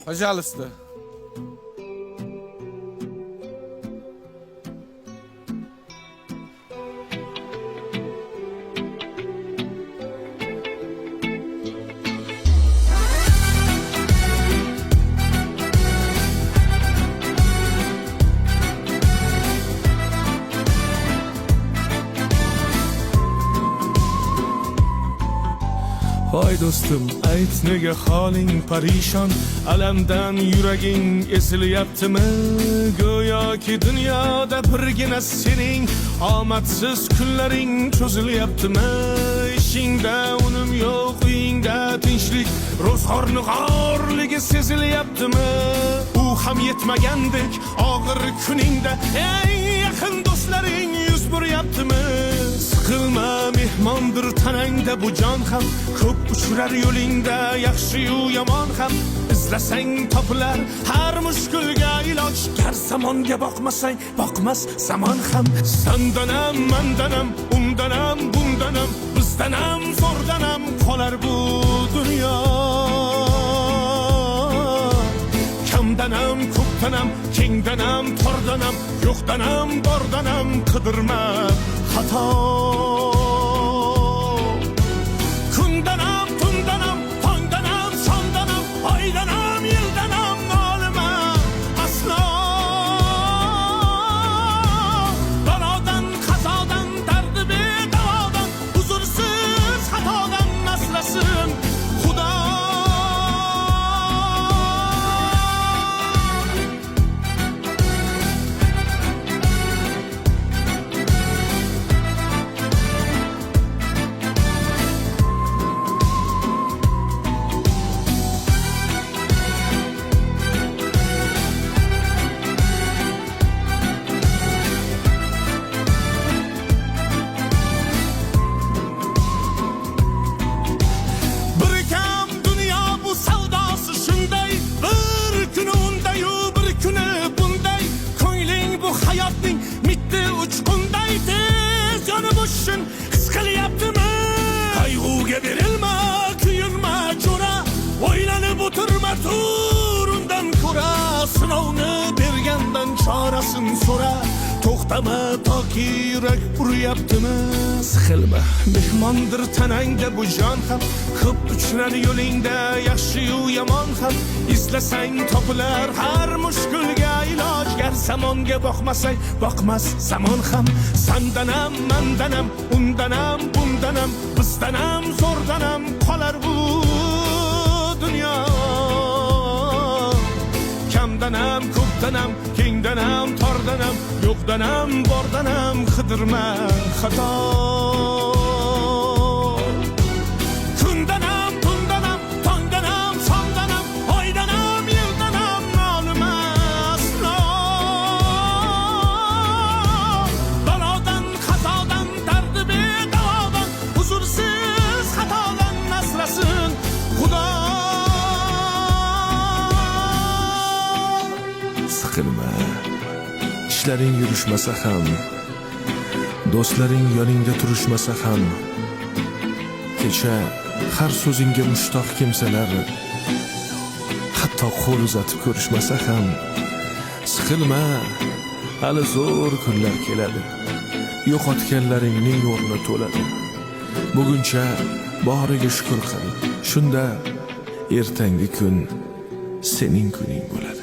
Пожалуйста. Voy do'stim, ayt nega holing parishon, alamdan yuraging esilyaptimi? Go'yoki dunyoda birgina sening omadsiz kunlaring cho'zilyaptimi? Ishingda unum yo'q, uyingda tinchlik, ro'zg'orning g'orligi sezilyaptimi? U ham yetmagandek og'ir kuningda eng yaqin do'stlaring yuz buryaptimi? Siqilma, mehmondir tanangda bu jon ham, ko'p uchrar yo'lingda yaxshi-yu yomon ham. Izlasang topilar har mushkulga iloj, gar zamonga boqmasang boqmas zamon ham. Sandanam, mandanam, undanam, bundanam, bizdanam, zo'rdanam qolar bu dunyo. Kamdanam, ko'pdanam, kengdanam, tordanam, yo'qdanam, bordanam qidirma xato. Kundanam, tundanam, tongdanam, sondanam, oydanam, yildanam nolima aslo. Balodan, qazodan, dardi bedavodan, huzursiz xatodan asrasin Xudo. Qayg'uga berilma, kuyinma jo'ra, o'ylanib o'tirma, turundan ko'ra, sinovni bergandan chorasin so'ra. To'xtama toki yurak uryaptimi? Siqilma, mehmondir tanangda bu jon ham, ko'p uchrar yo'lingda yaxshi-yu yomon ham. Izlasang topilar har mushkulga iloj, gar zamonga boqmasang boqmas zamon ham. Sandanam, mandanam, undanam, bundanam, bizdanam, zo'rdanam qolar bu dunyo. Kamdanam, ko'pdanam, kengdanam, tordanam, yo'qdanam, bordanam qidirma xato. Kundanam, tundanam, tongdanam, sondanam, oydanam, yildanam nolima aslo. Balodan, qazodan, dardi bedavodan, huzursiz xatodan asrasin Xudo. Siqilma, ishlaring yurishmasa ham, do'stlaring yoningda turishmasa ham, kecha har so'zingga mushtoq kimsalar hatto qo'l uzatib ko'rishmasa ham. Siqilma, hali zo'r kunlar keladi, yo'qotganlaringning o'rni to'ladi. Buguncha boriga shukr qil, shunda ertangi kun sening kuning bo'ladi.